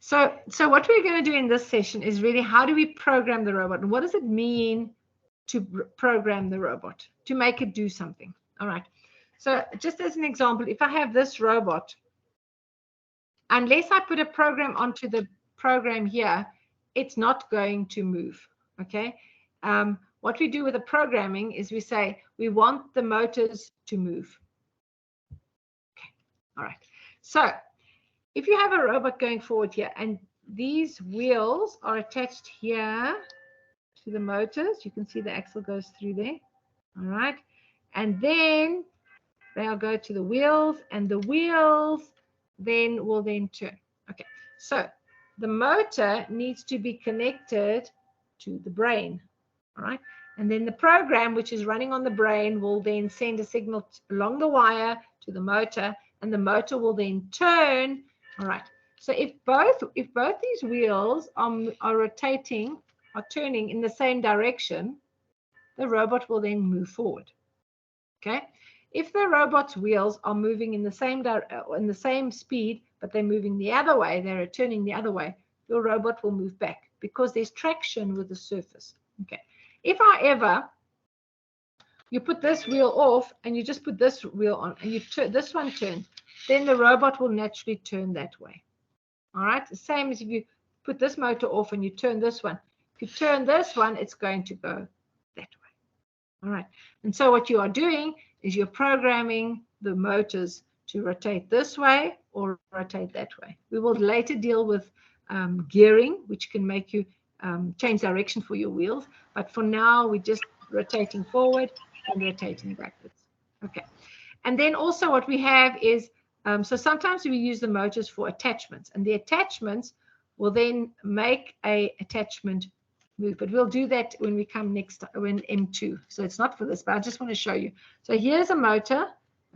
So what we're going to do in this session is really how do we program the robot, and what does it mean to program the robot, to make it do something. All right. So just as an example, if I have this robot, unless I put a program onto the program here, it's not going to move. Okay. What we do with the programming is we say we want the motors to move. Okay. All right. So if you have a robot going forward here and these wheels are attached here to the motors, you can see the axle goes through there. All right. And then they'll go to the wheels, and the wheels then will then turn. Okay. So the motor needs to be connected to the brain. All right. And then the program, which is running on the brain, will then send a signal along the wire to the motor, and the motor will then turn. All right. So if both these wheels are turning in the same direction, the robot will then move forward. Okay. If the robot's wheels are moving in the same speed, but they're moving the other way, they're turning the other way, your robot will move back because there's traction with the surface. Okay. If, however, you put this wheel off and you just put this wheel on and you turn this one turns, then the robot will naturally turn that way. All right. The same as if you put this motor off and you turn this one. If you turn this one, it's going to go that way. All right. And so what you are doing is you're programming the motors to rotate this way or rotate that way. We will later deal with gearing, which can make you change direction for your wheels. But for now, we're just rotating forward and rotating backwards. Okay. And then also what we have is, so sometimes we use the motors for attachments, and the attachments will then make a attachment move. But we'll do that when we come next, when M2. So it's not for this, but I just want to show you. So here's a motor,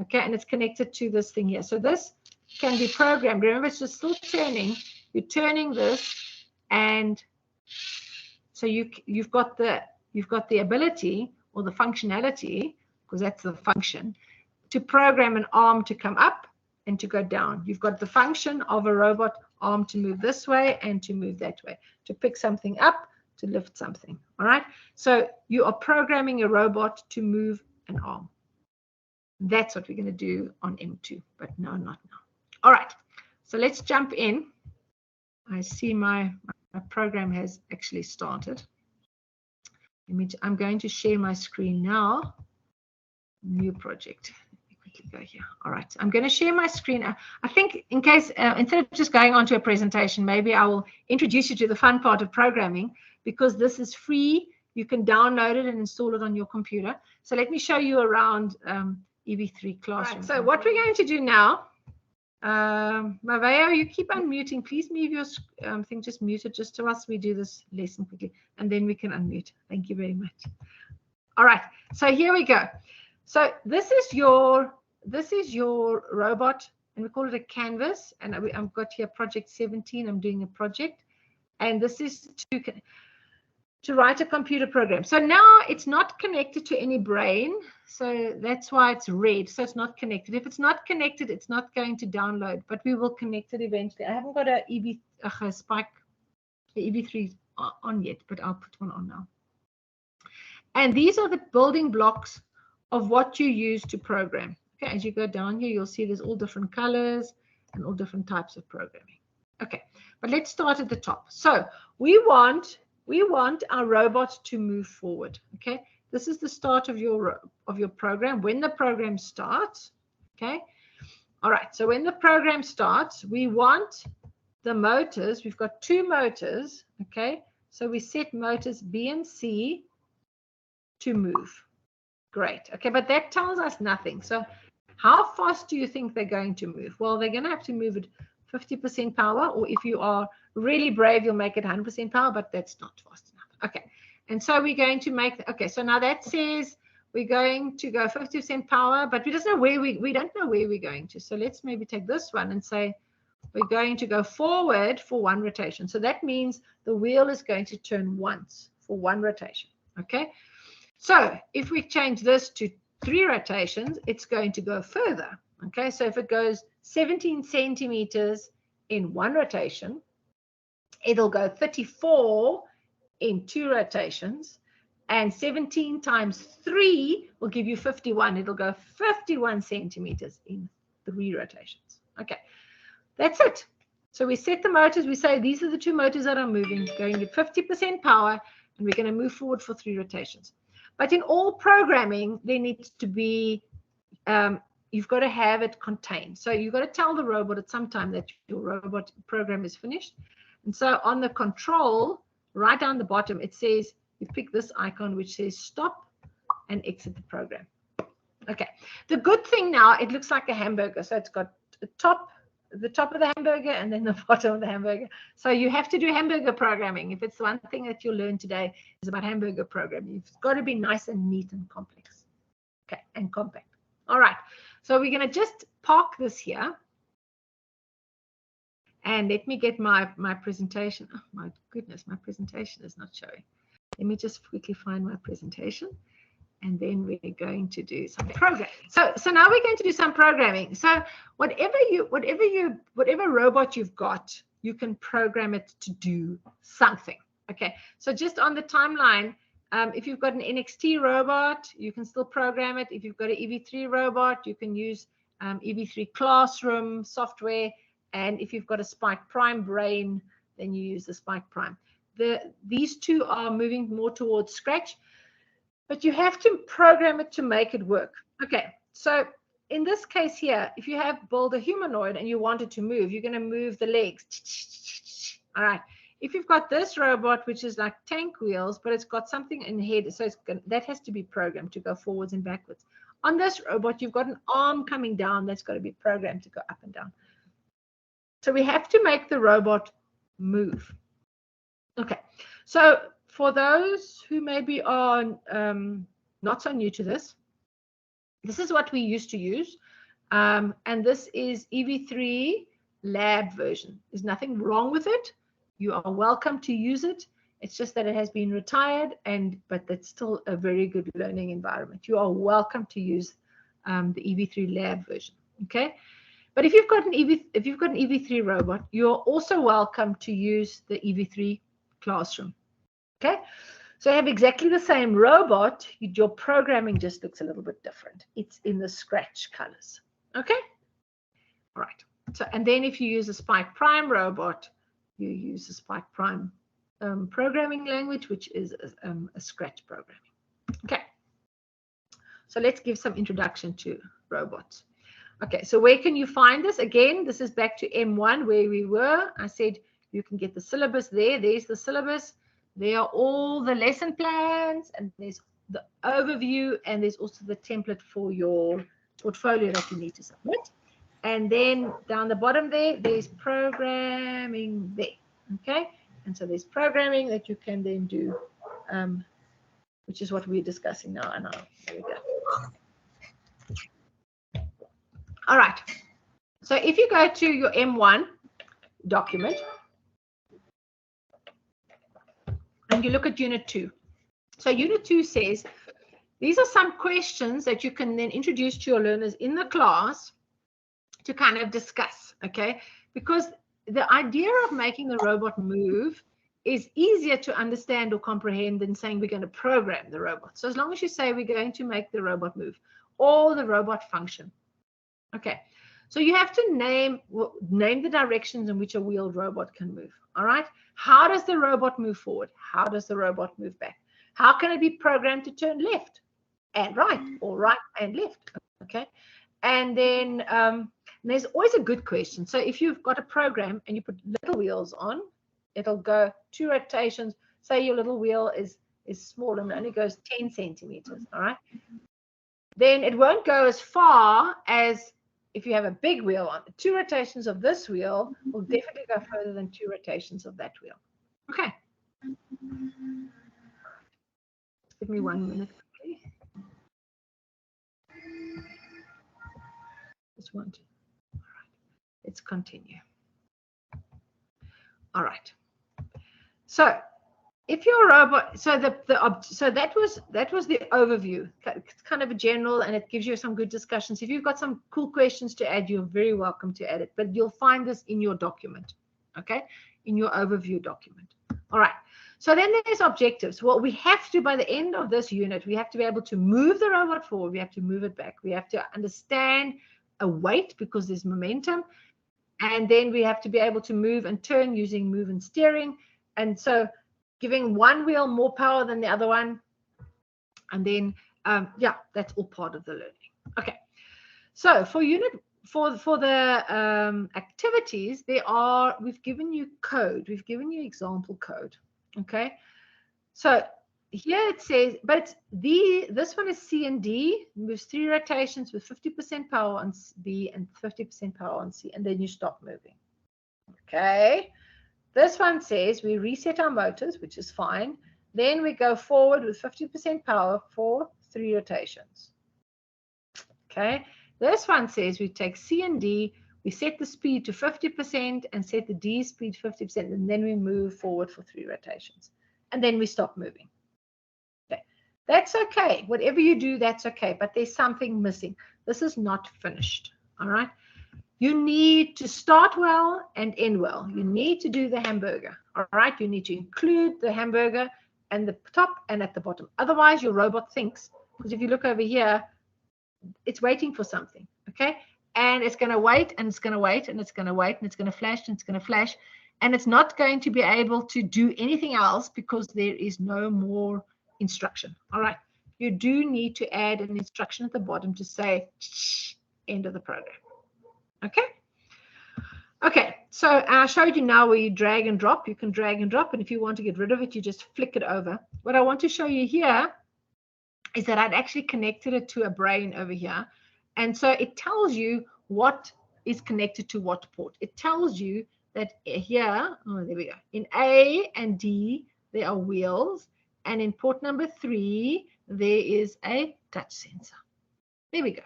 okay, and it's connected to this thing here. So this can be programmed. Remember, it's just still turning. You're turning this, and so you've got the ability or the functionality, because that's the function, to program an arm to come up and to go down. You've got the function of a robot arm to move this way and to move that way, to pick something up, to lift something. All right. So you are programming a robot to move an arm. That's what we're going to do on M2, but no, not now. All right. So let's jump in. I see my program has actually started. I'm going to share my screen now. New project. Let me quickly go here. All right. I'm going to share my screen. I think in case, instead of just going on to a presentation, maybe I will introduce you to the fun part of programming, because this is free. You can download it and install it on your computer. So let me show you around EV3 Classroom. Right, so what we're going to do now, Maveo, you keep unmuting. Please move your thing, just mute it just to us. We do this lesson quickly, and then we can unmute. Thank you very much. All right, so here we go. So this is your robot, and we call it a canvas. And I've got here project 17. I'm doing a project, and this is to write a computer program. So now it's not connected to any brain. So that's why it's red. So it's not connected. If it's not connected, it's not going to download, but we will connect it eventually. I haven't got a EV3 on yet, but I'll put one on now. And these are the building blocks of what you use to program. Okay, as you go down here, you'll see there's all different colors and all different types of programming. Okay, but let's start at the top. So we want our robot to move forward. Okay, this is the start of your program. When the program starts, okay, all right. So when the program starts, we want the motors. We've got two motors. Okay, so we set motors B and C to move. Great. Okay, but that tells us nothing. So how fast do you think they're going to move? Well, they're going to have to move at 50% power, or if you are really brave, you'll make it 100% power, but that's not fast enough. Okay, and so we're going to make, okay, so now that says we're going to go 50% power, but we don't know where we don't know where we're going to. So let's maybe take this one and say we're going to go forward for one rotation. So that means the wheel is going to turn once for one rotation. Okay, so if we change this to 3 rotations, it's going to go further. Okay, so if it goes 17 centimeters in one rotation, it'll go 34 in 2 rotations, and 17 times 3 will give you 51. It'll go 51 centimeters in 3 rotations. Okay, that's it. So we set the motors. We say these are the 2 motors that are moving, going at 50% power, and we're going to move forward for 3 rotations. But in all programming, there needs to be, you've got to have it contained. So you've got to tell the robot at some time that your robot program is finished. And so on the control, right down the bottom, it says, you pick this icon which says stop and exit the program. Okay. The good thing now, it looks like a hamburger. So it's got the top of the hamburger and then the bottom of the hamburger. So you have to do hamburger programming. If it's one thing that you'll learn today is about hamburger programming, it's got to be nice and neat and complex. Okay, and compact. All right. So we're going to just park this here. And let me get my presentation. Oh my goodness, my presentation is not showing. Let me just quickly find my presentation, and then we're going to do some programming. So now we're going to do some programming. So whatever robot you've got, you can program it to do something. Okay. So just on the timeline, if you've got an NXT robot, you can still program it. If you've got an EV3 robot, you can use EV3 classroom software. And if you've got a Spike Prime brain, then you use the Spike Prime. These two are moving more towards Scratch, but you have to program it to make it work. Okay, so in this case here, if you have built a humanoid and you want it to move, you're going to move the legs. All right. If you've got this robot, which is like tank wheels, but it's got something in the head, so that has to be programmed to go forwards and backwards. On this robot, you've got an arm coming down that's got to be programmed to go up and down. So we have to make the robot move. Okay, so for those who maybe are not so new to this, this is what we used to use. And this is EV3 lab version. There's nothing wrong with it. You are welcome to use it. It's just that it has been retired, but that's still a very good learning environment. You are welcome to use the EV3 lab version. Okay. But if you've got an EV3 robot, you're also welcome to use the EV3 classroom. Okay, so you have exactly the same robot. Your programming just looks a little bit different. It's in the Scratch colors. Okay, all right. So and then if you use a Spike Prime robot, you use the Spike Prime programming language, which is a Scratch programming. Okay, so let's give some introduction to robots. Okay, so where can you find this? Again, this is back to M1 where we were. I said you can get the syllabus there. There's the syllabus. There are all the lesson plans, and there's the overview, and there's also the template for your portfolio that you need to submit. And then down the bottom there's programming there. Okay, and so there's programming that you can then do, which is what we're discussing now. And there we go. All right, so if you go to your M1 document and you look at Unit 2. So Unit 2 says, these are some questions that you can then introduce to your learners in the class to kind of discuss, okay? Because the idea of making the robot move is easier to understand or comprehend than saying we're going to program the robot. So as long as you say we're going to make the robot move or the robot function. Okay, so you have to name the directions in which a wheeled robot can move. All right, how does the robot move forward? How does the robot move back? How can it be programmed to turn left and right or right and left? Okay, and then there's always a good question. So if you've got a program and you put little wheels on, it'll go 2 rotations. Say your little wheel is small and only goes 10 centimeters. All right, then it won't go as far as if you have a big wheel on. 2 rotations of this wheel will definitely go further than 2 rotations of that wheel. Okay. Give me 1 minute, please. Just want to. All right. Let's continue. All right. So if you're a robot, so that was the overview. It's kind of a general, and it gives you some good discussions. If you've got some cool questions to add, you're very welcome to add it. But you'll find this in your document. okay, in your overview document. All right. So then there's objectives. What we have to, by the end of this unit, we have to be able to move the robot forward. We have to move it back. We have to understand a weight because there's momentum. And then we have to be able to move and turn using move and steering. And so giving one wheel more power than the other one. And then, yeah, that's all part of the learning. Okay. So for the activities, we've given you code. We've given you example code. Okay. So here it says, but this one is C and D, moves 3 rotations with 50% power on B and 50% power on C, and then you stop moving. Okay. This one says we reset our motors, which is fine. Then we go forward with 50% power for 3 rotations. Okay. This one says we take C and D, we set the speed to 50% and set the D speed 50%, and then we move forward for 3 rotations. And then we stop moving. Okay. That's okay. Whatever you do, that's okay. But there's something missing. This is not finished. All right. You need to start well and end well. You need to do the hamburger. All right. You need to include the hamburger and the top and at the bottom. Otherwise, your robot thinks, because if you look over here, it's waiting for something. Okay. And it's going to wait and it's going to wait and it's going to wait and it's going to flash and it's going to flash. And it's not going to be able to do anything else because there is no more instruction. All right. You do need to add an instruction at the bottom to say end of the program. Okay. Okay. So I showed you now where you drag and drop. You can drag and drop. And if you want to get rid of it, you just flick it over. What I want to show you here is that I'd actually connected it to a brain over here. And so it tells you what is connected to what port. It tells you that here, oh, there we go. In A and D, there are wheels. And in port number 3, there is a touch sensor. There we go.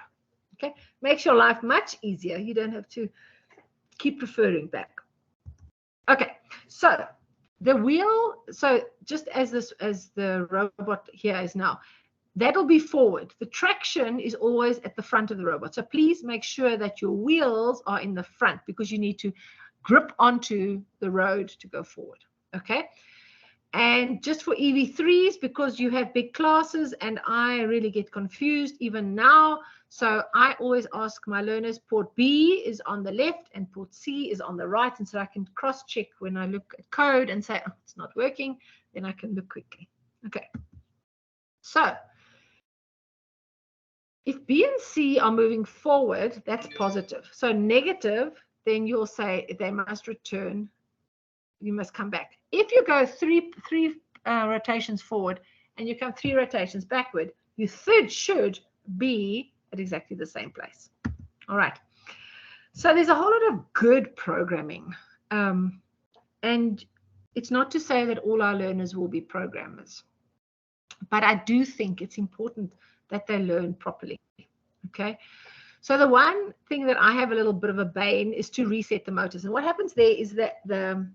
Okay. Makes your life much easier. You don't have to keep referring back. Okay. So the wheel, so just as the robot here is now, that'll be forward. The traction is always at the front of the robot. So please make sure that your wheels are in the front because you need to grip onto the road to go forward. Okay. And just for EV3s, because you have big classes and I really get confused even now. So I always ask my learners, port B is on the left and port C is on the right. And so I can cross-check when I look at code and say, oh, it's not working. Then I can look quickly. Okay. So if B and C are moving forward, that's positive. So negative, then you'll say they must return. You must come back. If you go three rotations forward and you come 3 rotations backward, your third should be at exactly the same place. All right. So there's a whole lot of good programming. And it's not to say that all our learners will be programmers. But I do think it's important that they learn properly. Okay. So the one thing that I have a little bit of a bane is to reset the motors. And what happens there is that the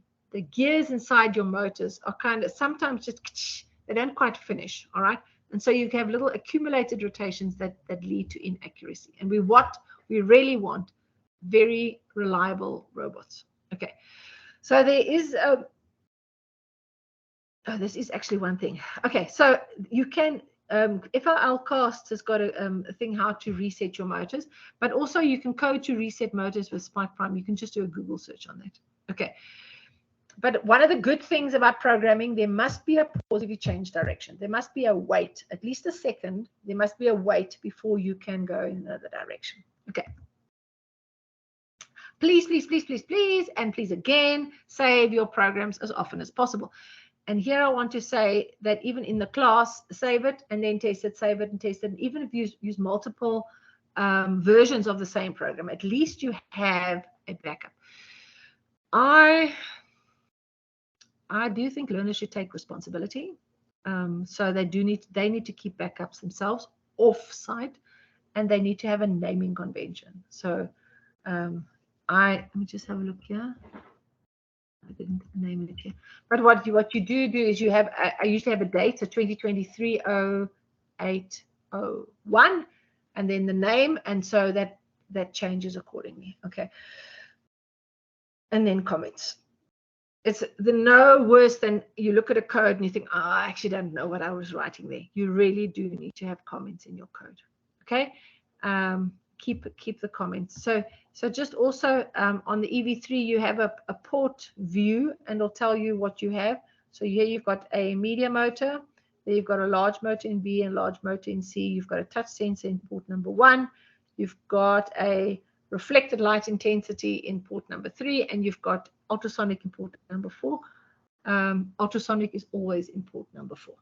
gears inside your motors are kind of sometimes just, they don't quite finish. All right. And so you have little accumulated rotations that lead to inaccuracy. And we really want very reliable robots. Okay. So there is this is actually one thing. Okay. So you can, FLCast has got a thing how to reset your motors, but also you can code to reset motors with Spike Prime. You can just do a Google search on that. Okay. But one of the good things about programming, there must be a pause if you change direction. There must be a wait, at least a second. There must be a wait before you can go in another direction. Okay. Please, please, please, please, please, and please again, save your programs as often as possible. And here I want to say that even in the class, save it and then test it, save it and test it. And even if you use multiple versions of the same program, at least you have a backup. I do think learners should take responsibility. So they need to keep backups themselves off-site, and they need to have a naming convention. So let me just have a look here. I didn't name it here. But what you do is you have, I usually have a date, so 2023-08-01, and then the name, and so that changes accordingly. Okay. And then comments. it's no worse than you look at a code and you think, oh, I actually don't know what I was writing there. You really do need to have comments in your code. Okay, keep the comments. So just also on the EV3 you have a port view, and it'll tell you what you have. So here you've got a media motor, there you've got a large motor in B and large motor in C. You've got a touch sensor in port number 1. You've got a reflected light intensity in port number 3, and you've got ultrasonic in port number 4. Ultrasonic is always in port number 4.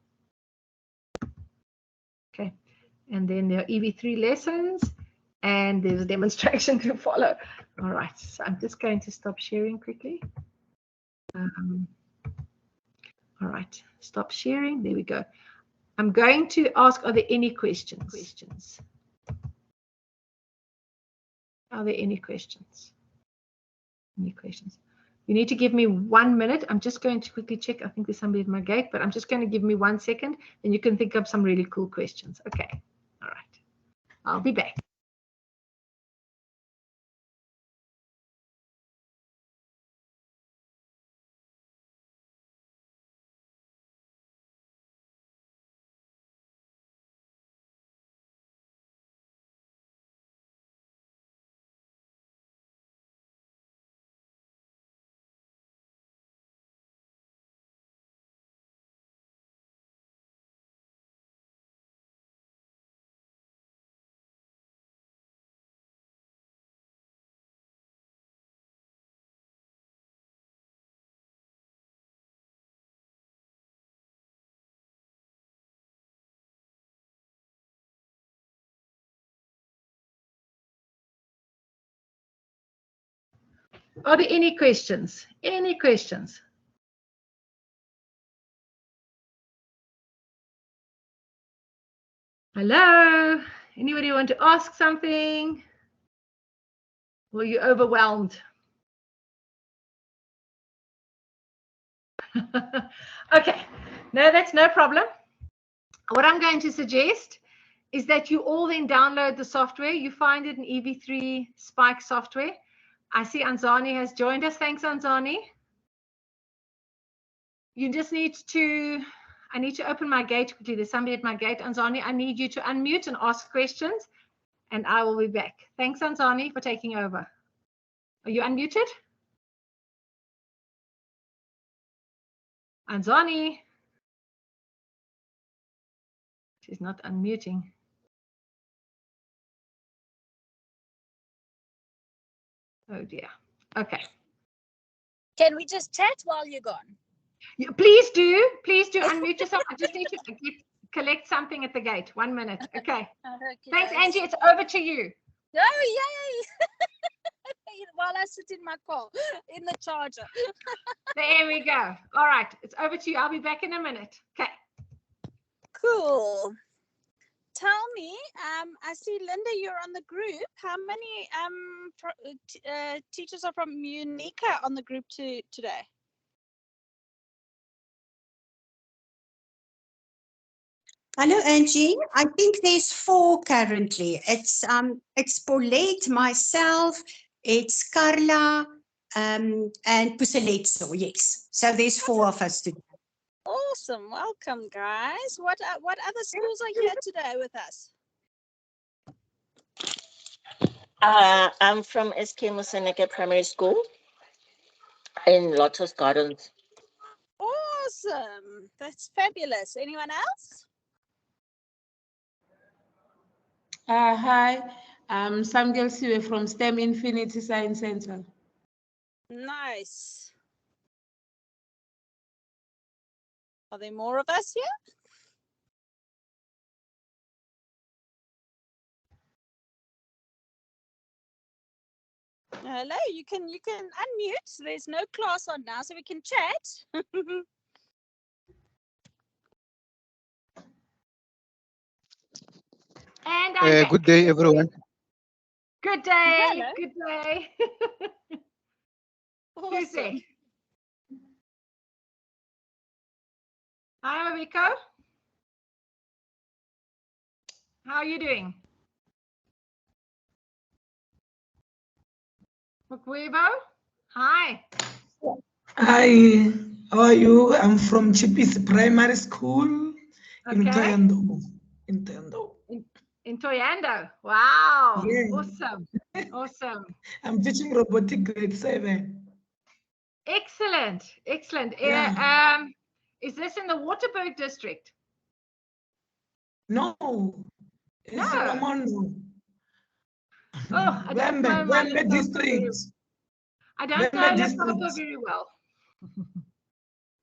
Okay, and then there are EV3 lessons, and there's a demonstration to follow. All right, so I'm just going to stop sharing quickly. All right, stop sharing. There we go. I'm going to ask, are there any questions? Are there any questions? Any questions? You need to give me 1 minute. I'm just going to quickly check. I think there's somebody at my gate, but I'm just going to give me 1 second, and you can think of some really cool questions. Okay. All right. I'll be back. Are there any questions? Any questions? Hello? Anybody want to ask something? Were you overwhelmed? Okay, no, that's no problem. What I'm going to suggest is that you all then download the software. You find it in EV3 Spike software. I see Anzani has joined us. Thanks, Anzani. You just need to, I need to open my gate quickly. There's somebody at my gate. Anzani, I need you to unmute and ask questions, and I will be back. Thanks, Anzani, for taking over. Are you unmuted? Anzani. She's not unmuting. Oh dear. Okay. Can we just chat while you're gone? Please do unmute yourself. I just need to collect something at the gate. 1 minute. Okay. Thanks, Angie. It's over to you. Oh, yay! While I sit in my car, in the charger. There we go. All right. It's over to you. I'll be back in a minute. Okay. Cool. Tell me, I see, Linda, you're on the group. How many teachers are from Unica on the group today? Hello, Angie. I think there's 4 currently. It's Paulette, myself, it's Carla, and Puseletso. Yes. So there's 4 of us today. Awesome. Welcome, guys. What other schools are here today with us? I'm from SK Museneke Primary School in Lotus Gardens. Awesome. That's fabulous. Anyone else? Hi, I'm Samgel Siwe from STEM Infinity Science Center. Nice. Are there more of us here? Hello, you can unmute. There's no class on now, so we can chat. And good day, everyone. Good day. Hello. Good day. Who's there? Awesome. Hi, Mariko. How are you doing? Mukwevo? Hi. Hi, how are you? I'm from Chipisi Primary School in Okay. Toyando. In Toyando. In Toyando. Wow. Yeah. Awesome. Awesome. I'm teaching robotic grade 7. Excellent. Excellent. Yeah. Is this in the Waterberg district? No, it's No. Ramondo. Oh, I don't know my Wembe district. I don't know Wembe Limpopo district. very well.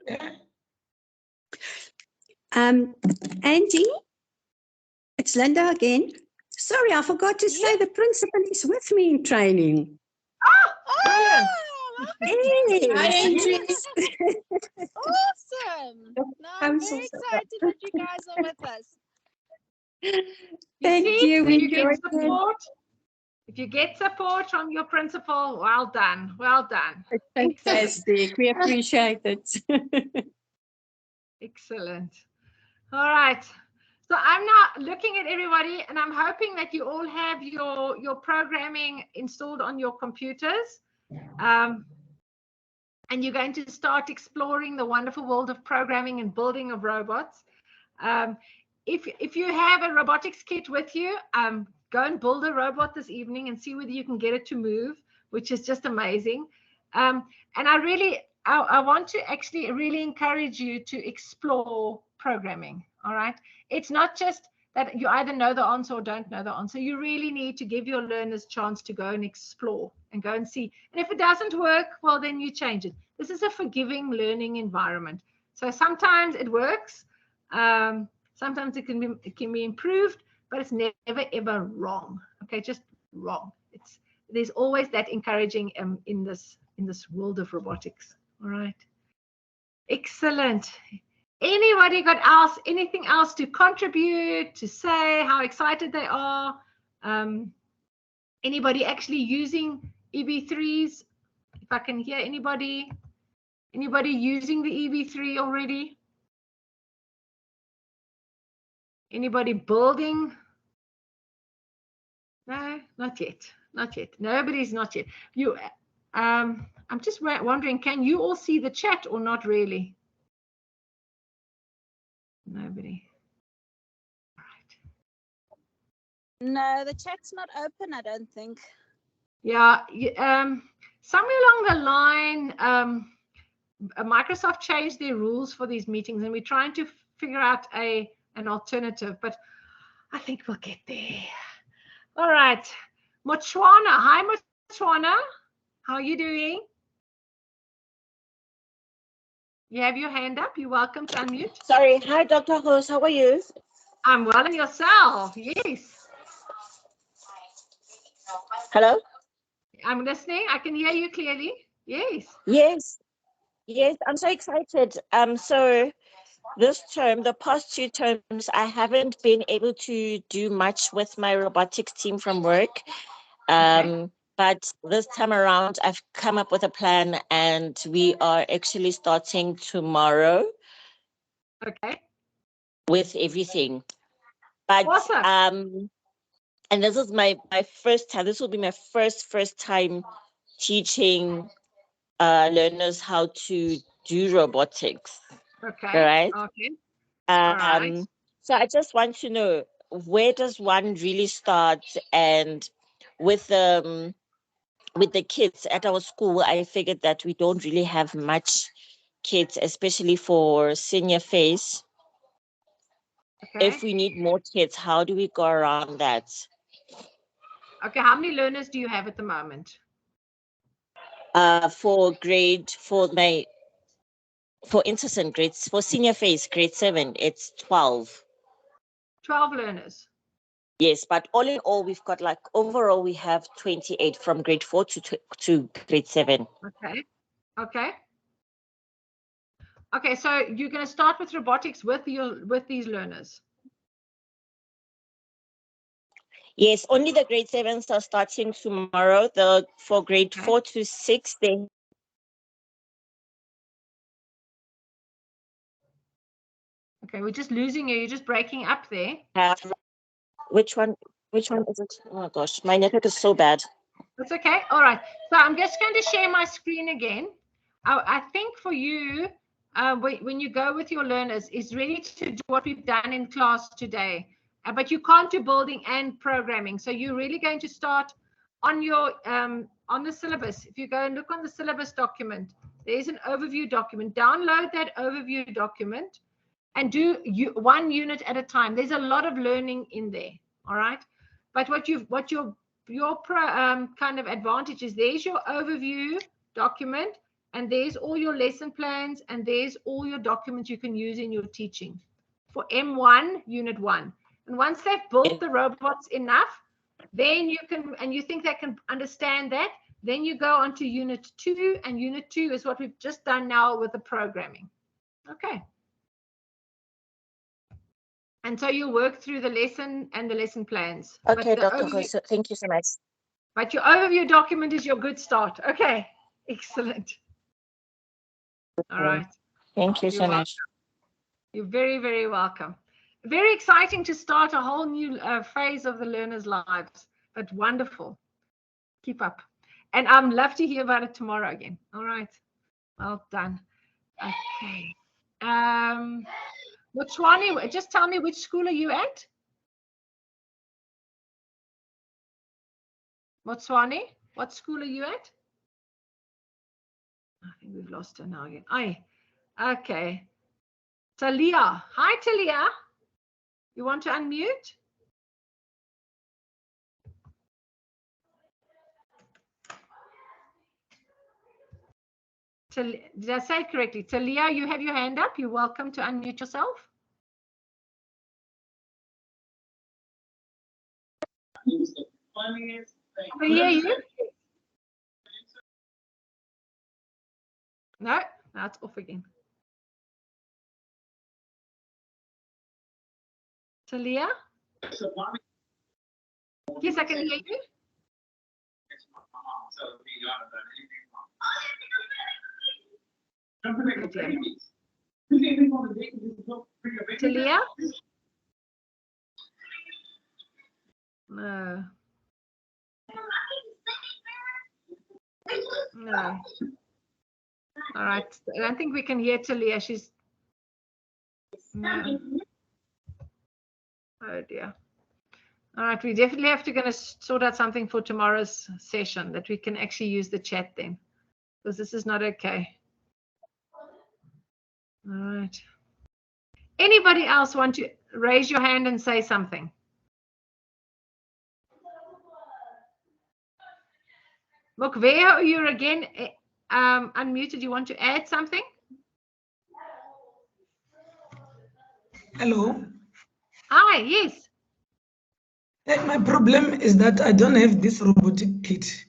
Yeah. Angie, it's Linda again. Sorry, I forgot to say the principal is with me in training. Brilliant. Yes. Hi, Angie. Awesome. No, I'm very excited that you guys are with us. Thank see, you. if We you get enjoyed it. support, if you get support from your principal, well done. Well done. Fantastic. We appreciate it. Excellent. All right. So I'm now looking at everybody and I'm hoping that you all have your programming installed on your computers. And you're going to start exploring the wonderful world of programming and building of robots. If you have a robotics kit with you, go and build a robot this evening and see whether you can get it to move, which is just amazing. And I want to actually really encourage you to explore programming. All right. It's not just that you either know the answer or don't know the answer. You really need to give your learners a chance to go and explore and go and see. And if it doesn't work, well, then you change it. This is a forgiving learning environment. So sometimes it works. Sometimes it can be improved, but it's never, ever wrong. Okay, just wrong. There's always that encouraging in this world of robotics. All right. Excellent. Anybody got anything else to contribute, to say how excited they are? Anybody actually using EB3s? If I can hear anybody using the EB3 already? Anybody building? No, not yet. Not yet. Nobody's not yet. I'm just wondering, can you all see the chat or not really? Nobody. All right. No, the chat's not open, I don't think. Yeah. Somewhere along the line, Microsoft changed their rules for these meetings, and we're trying to figure out an alternative, but I think we'll get there. All right. Mochwana. Hi, Mochwana. How are you doing? You have your hand up. You're welcome to unmute. Sorry. Hi, Dr. Host. How are you? I'm well, and yourself? Yes. Hello? I'm listening. I can hear you clearly. Yes. Yes. Yes, I'm so excited. So this term, the past 2 terms, I haven't been able to do much with my robotics team from work. But this time around, I've come up with a plan and we are actually starting tomorrow. Okay. With everything. But awesome. And this is my first time. This will be my first time teaching learners how to do robotics. Okay. Right? Okay. All right. So I just want to know, where does one really start? And with the kids at our school, I figured that we don't really have much kids, especially for senior phase. Okay. If we need more kids, how do we go around that? Okay, how many learners do you have at the moment? For Intercent grades, for senior phase, grade 7, it's 12. 12 learners. Yes, but all in all, we've got overall we have 28 from grade 4 to grade 7. Okay. Okay. Okay, so you're going to start with robotics with these learners. Yes, only the grade 7s are starting tomorrow. For grade 4 to 6, they. Okay, we're just losing you. You're just breaking up there. Which one is it? Oh my gosh, my network is so bad. That's okay. All right. So I'm just going to share my screen again. I think for you, when you go with your learners, is really to do what we've done in class today. But you can't do building and programming. So you're really going to start on your on the syllabus. If you go and look on the syllabus document, there's an overview document. Download that overview document and do one unit at a time. There's a lot of learning in there. All right. But what your kind of advantage is, there's your overview document, and there's all your lesson plans, and there's all your documents you can use in your teaching for M1 Unit 1. And once they've built the robots enough, then you can, and you think they can understand that, then you go on to Unit 2, and Unit 2 is what we've just done now with the programming. Okay. And so you work through the lesson and the lesson plans. Okay, Dr. Hoso, thank you so much. But your overview document is your good start. Okay, excellent. All right. Thank you so much. You're very, very welcome. Very exciting to start a whole new phase of the learners' lives, but wonderful. Keep up. And I'd love to hear about it tomorrow again. All right. Well done. Okay. Motswani, just tell me, which school are you at? Motswani, what school are you at? I think we've lost her now again. Okay. Talia. Hi, Talia. You want to unmute? Did I say it correctly? Talia, you have your hand up. You're welcome to unmute yourself. I hear you. No, that's off again. Talia? Yes, I can hear you. Talia? No. No. All right. I don't think we can hear Talia. She's. No. Oh dear. All right. We definitely have to sort out something for tomorrow's session that we can actually use the chat then, because this is not okay. All right. Anybody else want to raise your hand and say something? Look, where you're again unmuted. You want to add something? Hello. Hi, yes. My problem is that I don't have this robotic kit.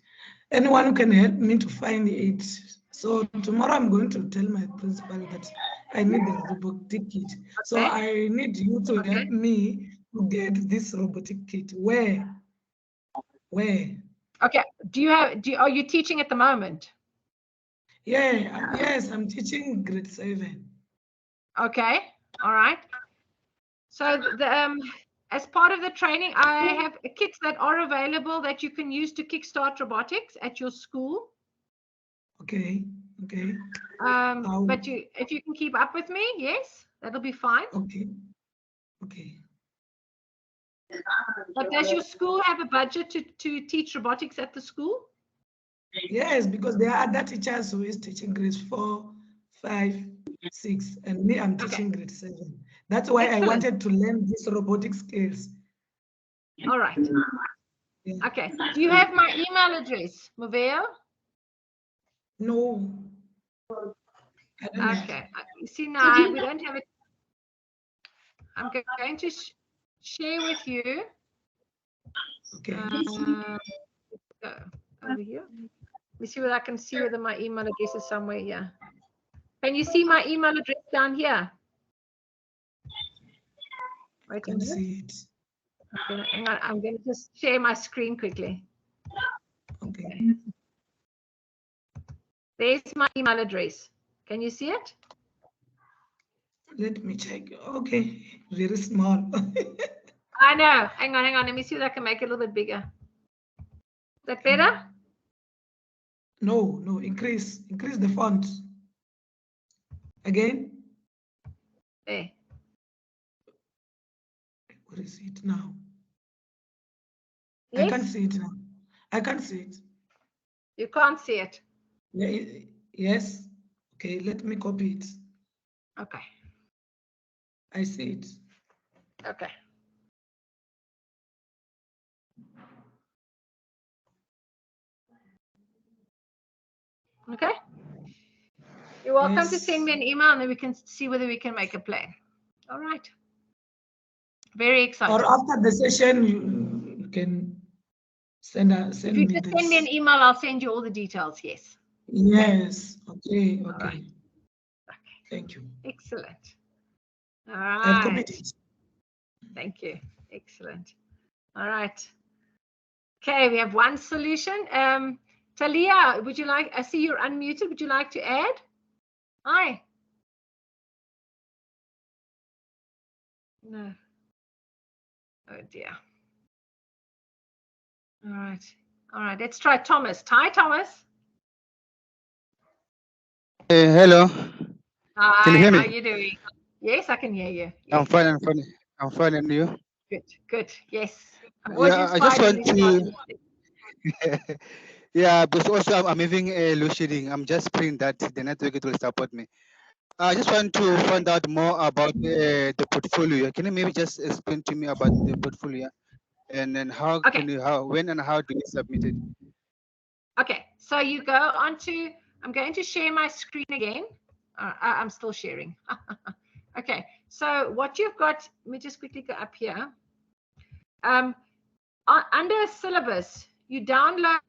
Anyone who can help me to find it. So tomorrow I'm going to tell my principal that I need the robotic kit. Okay. So I need you to help me to get this robotic kit. Where? Okay. Are you teaching at the moment? Yeah. Yes, I'm teaching grade 7. Okay. All right. So as part of the training, I have kits that are available that you can use to kickstart robotics at your school. Okay. But if you can keep up with me, yes, that'll be fine. Okay. But does your school have a budget to teach robotics at the school? Yes, because there are other teachers who is teaching grades 4, 5, 6, and me, I'm teaching grade 7. That's why I wanted to learn these robotic skills. All right. Yeah. Okay. Do you have my email address, Moveo? No. Okay. You see, now we don't have it. I'm going to share with you. Okay. Over here. Let me see whether I can see whether my email address is somewhere here. Can you see my email address down here? Wait a minute. See it. Okay, hang on. I'm going to just share my screen quickly. Okay. There's my email address. Can you see it? Let me check. Okay, very small. I know. Hang on. Let me see if I can make it a little bit bigger. Is that better? No, increase the font. Again. There. Where is it now? Yes? I can't see it now. I can't see it. You can't see it. Yeah, yes. Okay, let me copy it. Okay. I see it. Okay. Okay. You're welcome to send me an email and then we can see whether we can make a plan. All right. Very exciting. Or after the session, you can send if you me just this. send me an email, I'll send you all the details. Yes. Yes. Okay. All Okay. right. Okay. Thank you. Excellent. All I've copied right. it. Thank you. Excellent. All right. Okay, we have one solution. Talia, would you like, I see you're unmuted. Would you like to add? Hi. No. Oh dear. All right. All right. Let's try Thomas. Hi, Thomas. Hello. Hi. Can you hear me? How are you doing? Yes, I can hear you. Yes. I'm fine. I'm fine, and you? Good. Good. Yes. I'm always Yeah, I just inspired want when to. you Yeah, but also I'm having a load shedding. I'm just praying that the network it will support me. I just want to find out more about the portfolio. Can you maybe just explain to me about the portfolio, and then how Okay. can you when and how do you submit it? Okay, so you go on to, I'm going to share my screen again. I'm still sharing. Okay, so what you've got, let me just quickly go up here. Under syllabus, you download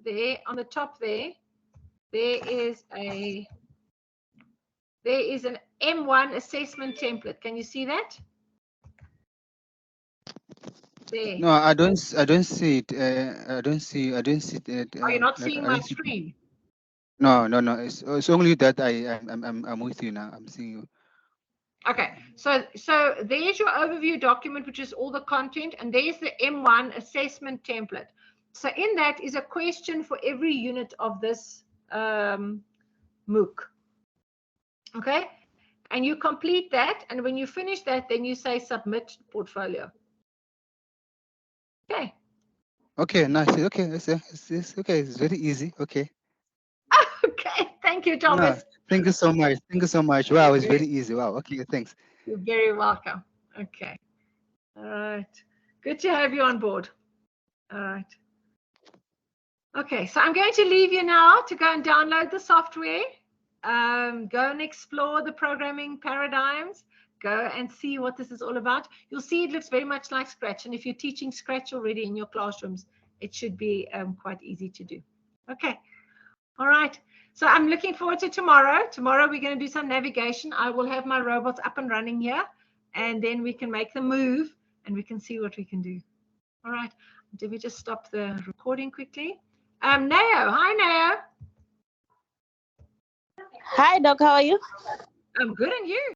there on the top there. There is an M1 assessment template. Can you see that? There. No, I don't see it. I don't see it. Are you not seeing I my don't see. screen? No. It's only that I'm with you now. I'm seeing you. Okay, so there's your overview document, which is all the content, and there's the M1 assessment template. So in that is a question for every unit of this MOOC. Okay, and you complete that, and when you finish that, then you say submit portfolio. Okay. Okay, nice. Okay, it's okay. It's very easy. Okay. Okay, thank you, Thomas. No, thank you so much. Thank you so much. Wow, it's very easy. Wow. Okay, thanks. You're very welcome. Okay. All right. Good to have you on board. All right. Okay, so I'm going to leave you now to go and download the software. Go and explore the programming paradigms. Go and see what this is all about. You'll see it looks very much like Scratch. And if you're teaching Scratch already in your classrooms, it should be quite easy to do. Okay. All right. So I'm looking forward to tomorrow. Tomorrow we're going to do some navigation. I will have my robots up and running here, and then we can make the move and we can see what we can do. All right. Did we just stop the recording quickly? Nao. Hi, Nao. Hi, Doc. How are you? I'm good, and you?